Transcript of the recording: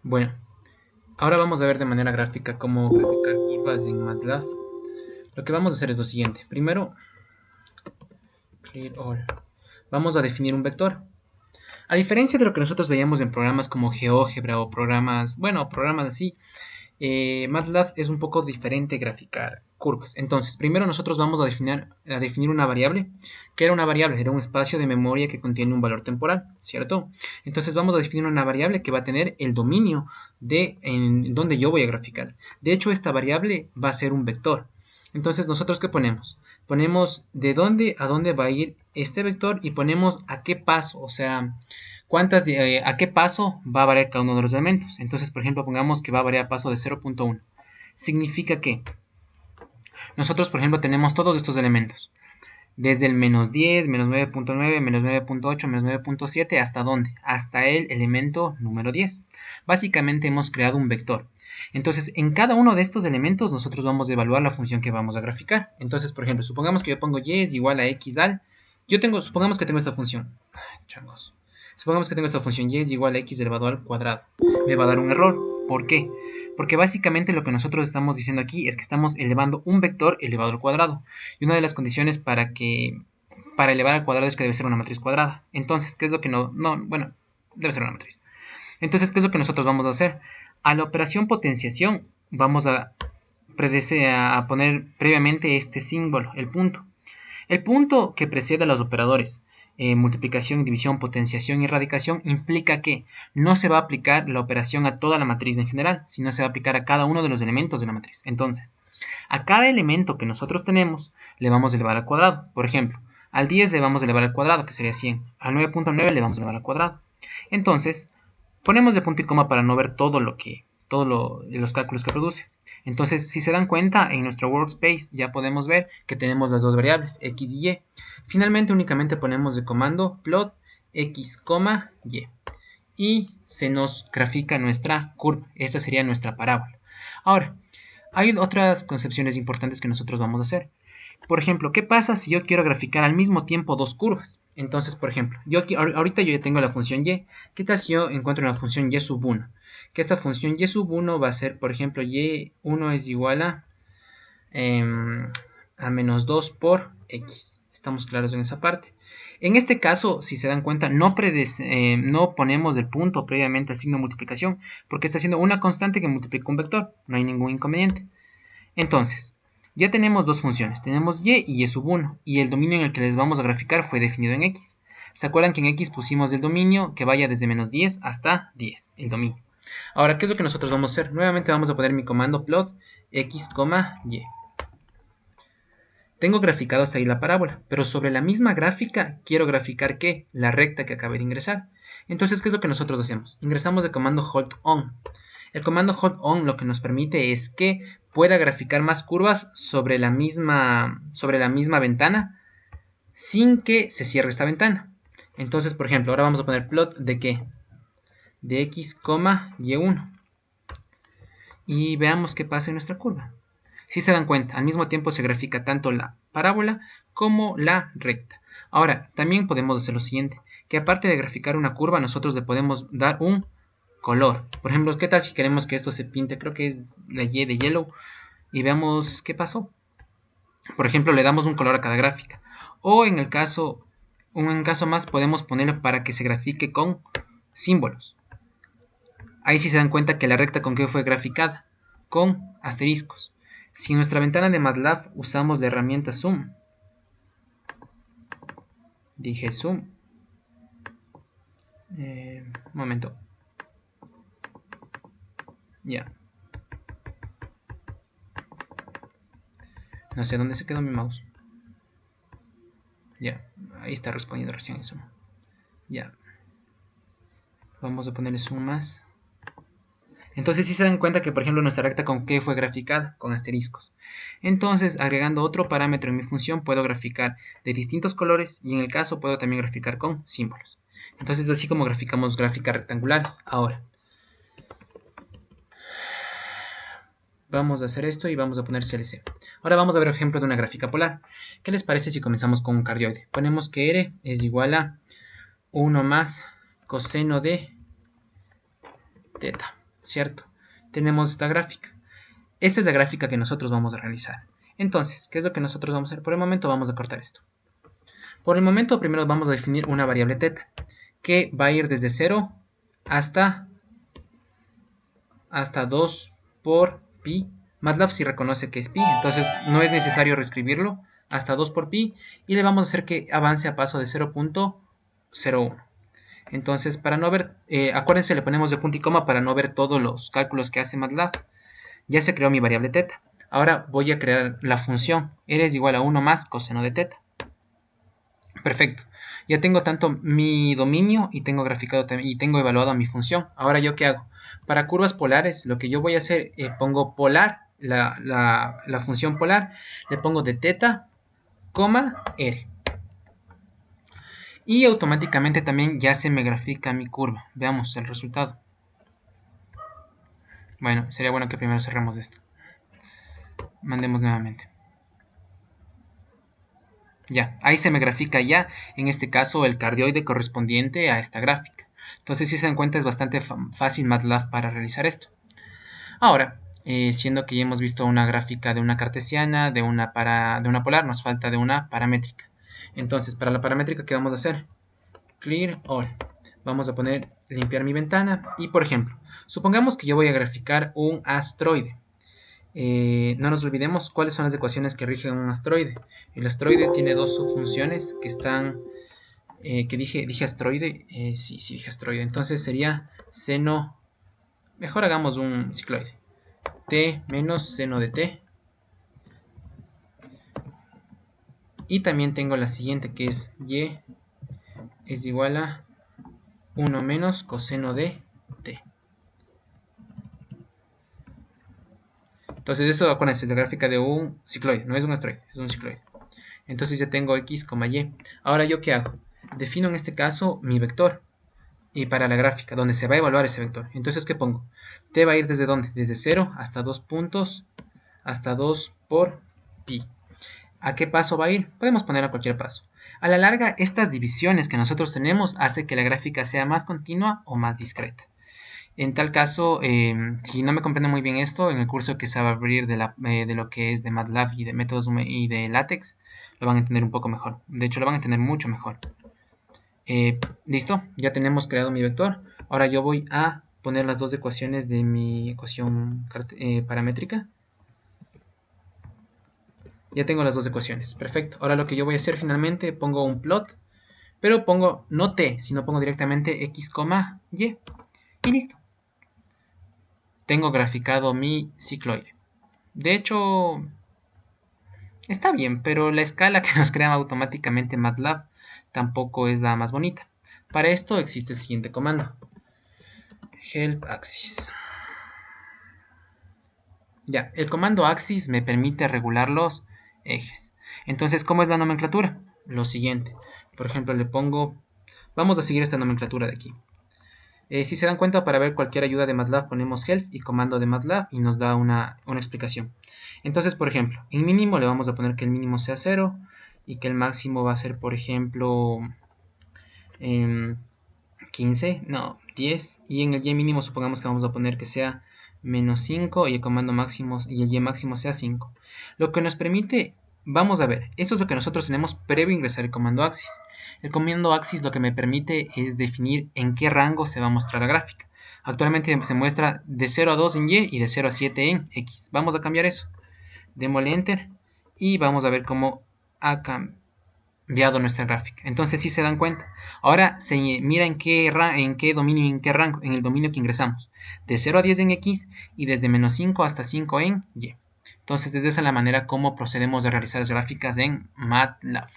Bueno, ahora vamos a ver de manera gráfica cómo graficar curvas en MATLAB. Lo que vamos a hacer es lo siguiente. Primero, clear all. Vamos a definir un vector. A diferencia de lo que nosotros veíamos en programas como GeoGebra o programas, bueno, programas así, MATLAB es un poco diferente graficar curvas. Entonces, primero nosotros vamos a definir una variable, que era una variable, era un espacio de memoria que contiene un valor temporal, ¿cierto? Entonces vamos a definir una variable que va a tener el dominio de en donde yo voy a graficar. De hecho, esta variable va a ser un vector. Entonces, ¿nosotros qué ponemos? Ponemos de dónde a dónde va a ir este vector y ponemos a qué paso, o sea, a qué paso va a variar cada uno de los elementos. Entonces, por ejemplo, pongamos que va a variar a paso de 0.1. Significa que nosotros, por ejemplo, tenemos todos estos elementos. Desde el menos 10, menos 9.9, menos 9.8, menos 9.7, ¿hasta dónde? Hasta el elemento número 10. Básicamente hemos creado un vector. Entonces, en cada uno de estos elementos nosotros vamos a evaluar la función que vamos a graficar. Entonces, por ejemplo, supongamos que yo pongo y es igual a x al... supongamos que tengo esta función. Changos. Supongamos que tengo esta función y es igual a x elevado al cuadrado. Me va a dar un error. ¿Por qué? Porque básicamente lo que nosotros estamos diciendo aquí es que estamos elevando un vector elevado al cuadrado. Y una de las condiciones para elevar al cuadrado es que debe ser una matriz cuadrada. Entonces, ¿qué es lo que bueno, debe ser una matriz. Entonces, ¿qué es lo que nosotros vamos a hacer? A la operación potenciación vamos a poner previamente este símbolo, el punto. El punto que precede a los operadores multiplicación, división, potenciación y radicación implica que no se va a aplicar la operación a toda la matriz en general, sino se va a aplicar a cada uno de los elementos de la matriz. Entonces, a cada elemento que nosotros tenemos le vamos a elevar al cuadrado. Por ejemplo, al 10 le vamos a elevar al cuadrado, que sería 100. Al 9.9 le vamos a elevar al cuadrado. Entonces, ponemos de punto y coma para no ver los cálculos que produce. Entonces, si se dan cuenta, en nuestro workspace ya podemos ver que tenemos las dos variables, x y y. Finalmente, únicamente ponemos de comando plot x, y. Y se nos grafica nuestra curva. Esta sería nuestra parábola. Ahora, hay otras concepciones importantes que nosotros vamos a hacer. Por ejemplo, ¿qué pasa si yo quiero graficar al mismo tiempo dos curvas? Entonces, por ejemplo, ahorita yo ya tengo la función y. ¿Qué tal si yo encuentro una función y sub 1? Que esta función y sub 1 va a ser, por ejemplo, y1 es igual a menos 2 por x. Estamos claros en esa parte. En este caso, si se dan cuenta, no ponemos el punto previamente al signo de multiplicación, porque está haciendo una constante que multiplica un vector. No hay ningún inconveniente. Entonces, ya tenemos dos funciones. Tenemos y y sub 1. Y el dominio en el que les vamos a graficar fue definido en x. ¿Se acuerdan que en x pusimos el dominio que vaya desde menos 10 hasta 10? El dominio. Ahora, ¿qué es lo que nosotros vamos a hacer? Nuevamente vamos a poner mi comando plot x, y. Tengo graficado hasta ahí la parábola, pero sobre la misma gráfica quiero graficar ¿qué? La recta que acabé de ingresar. Entonces, ¿qué es lo que nosotros hacemos? Ingresamos el comando hold on. El comando hold on lo que nos permite es que pueda graficar más curvas sobre la misma ventana sin que se cierre esta ventana. Entonces, por ejemplo, ahora vamos a poner plot de ¿qué? De x, y1. Y veamos qué pasa en nuestra curva. Si se dan cuenta, al mismo tiempo se grafica tanto la parábola como la recta. Ahora, también podemos hacer lo siguiente, que aparte de graficar una curva, nosotros le podemos dar un color. Por ejemplo, ¿qué tal si queremos que esto se pinte? Creo que es la Y de yellow. Y veamos qué pasó. Por ejemplo, le damos un color a cada gráfica. O en un caso más, podemos ponerlo para que se grafique con símbolos. Ahí sí se dan cuenta que la recta con qué fue graficada. Con asteriscos. Si en nuestra ventana de MATLAB usamos la herramienta Zoom. Dije Zoom. Un momento. Ya. No sé dónde se quedó mi mouse. Ya. Ahí está respondiendo recién eso. Ya. Vamos a ponerle zoom más. Entonces si se dan cuenta que por ejemplo nuestra recta con qué fue graficada, con asteriscos. Entonces agregando otro parámetro en mi función puedo graficar de distintos colores y en el caso puedo también graficar con símbolos. Entonces así como graficamos gráficas rectangulares. Ahora vamos a hacer esto y vamos a poner CLC. Ahora vamos a ver el ejemplo de una gráfica polar. ¿Qué les parece si comenzamos con un cardioide? Ponemos que R es igual a 1 más coseno de teta. ¿cierto? Tenemos esta gráfica. Esta es la gráfica que nosotros vamos a realizar. Entonces, ¿qué es lo que nosotros vamos a hacer? Por el momento vamos a cortar esto. Por el momento primero vamos a definir una variable θ, que va a ir desde 0 hasta 2 por pi. MATLAB sí reconoce que es pi, entonces no es necesario reescribirlo, hasta 2 por pi, y le vamos a hacer que avance a paso de 0.01. Entonces, para no ver, acuérdense, le ponemos de punto y coma para no ver todos los cálculos que hace MATLAB. Ya se creó mi variable θ. Ahora voy a crear la función r es igual a 1 más coseno de θ. Perfecto. Ya tengo tanto mi dominio y tengo graficado y tengo evaluado mi función. Ahora, ¿yo qué hago? Para curvas polares, lo que yo voy a hacer, pongo polar, la función polar, le pongo de θ, r. Y automáticamente también ya se me grafica mi curva. Veamos el resultado. Bueno, sería bueno que primero cerremos esto. Mandemos nuevamente. Ya, ahí se me grafica ya, en este caso, el cardioide correspondiente a esta gráfica. Entonces, si se dan cuenta, es bastante fácil MATLAB para realizar esto. Ahora, siendo que ya hemos visto una gráfica de una cartesiana, de una polar, nos falta de una paramétrica. Entonces, para la paramétrica, ¿qué vamos a hacer? Clear all. Vamos a limpiar mi ventana y, por ejemplo, supongamos que yo voy a graficar un asteroide. No nos olvidemos cuáles son las ecuaciones que rigen un asteroide. El asteroide tiene dos subfunciones que están... que dije asteroide. Sí, dije asteroide. Entonces sería seno... Mejor hagamos un cicloide. T menos seno de t. Y también tengo la siguiente, que es y es igual a 1 menos coseno de t. Entonces esto, acuérdense, es la gráfica de un cicloide, no es un asteroide, es un cicloide. Entonces ya tengo x, y. Ahora, ¿yo qué hago? Defino en este caso mi vector. Y para la gráfica, donde se va a evaluar ese vector. Entonces, ¿qué pongo? T va a ir desde ¿dónde? Desde 0 hasta 2 puntos, hasta 2 por pi. ¿A qué paso va a ir? Podemos poner a cualquier paso. A la larga, estas divisiones que nosotros tenemos hace que la gráfica sea más continua o más discreta. En tal caso, si no me comprende muy bien esto, en el curso que se va a abrir de lo que es de MATLAB y de métodos y de LaTeX, lo van a entender un poco mejor. De hecho, lo van a entender mucho mejor. Listo, ya tenemos creado mi vector. Ahora yo voy a poner las dos ecuaciones de mi ecuación paramétrica. Ya tengo las dos ecuaciones, perfecto. Ahora lo que yo voy a hacer finalmente, pongo un plot, pero pongo no t, sino pongo directamente x, y. Y listo. Tengo graficado mi cicloide. De hecho, está bien, pero la escala que nos crea automáticamente MATLAB tampoco es la más bonita. Para esto existe el siguiente comando. Help axis. Ya, el comando axis me permite regular los ejes. Entonces, ¿cómo es la nomenclatura? Lo siguiente. Por ejemplo, le pongo... Vamos a seguir esta nomenclatura de aquí. Si se dan cuenta, para ver cualquier ayuda de MATLAB ponemos help y comando de MATLAB y nos da una explicación. Entonces, por ejemplo, en mínimo le vamos a poner que el mínimo sea 0 y que el máximo va a ser, por ejemplo, 15, no, 10. Y en el y mínimo supongamos que vamos a poner que sea menos 5 y el comando máximo y el y máximo sea 5. Lo que nos permite, vamos a ver, esto es lo que nosotros tenemos previo a ingresar el comando axis. El comando axis lo que me permite es definir en qué rango se va a mostrar la gráfica. Actualmente se muestra de 0 a 2 en y de 0 a 7 en x. Vamos a cambiar eso. Démosle enter y vamos a ver cómo ha cambiado nuestra gráfica. Entonces, si se dan cuenta, ahora se mira en qué dominio y en qué rango, en el dominio que ingresamos. De 0 a 10 en x y desde menos 5 hasta 5 en y. Entonces, es de esa la manera como procedemos a realizar las gráficas en MATLAB.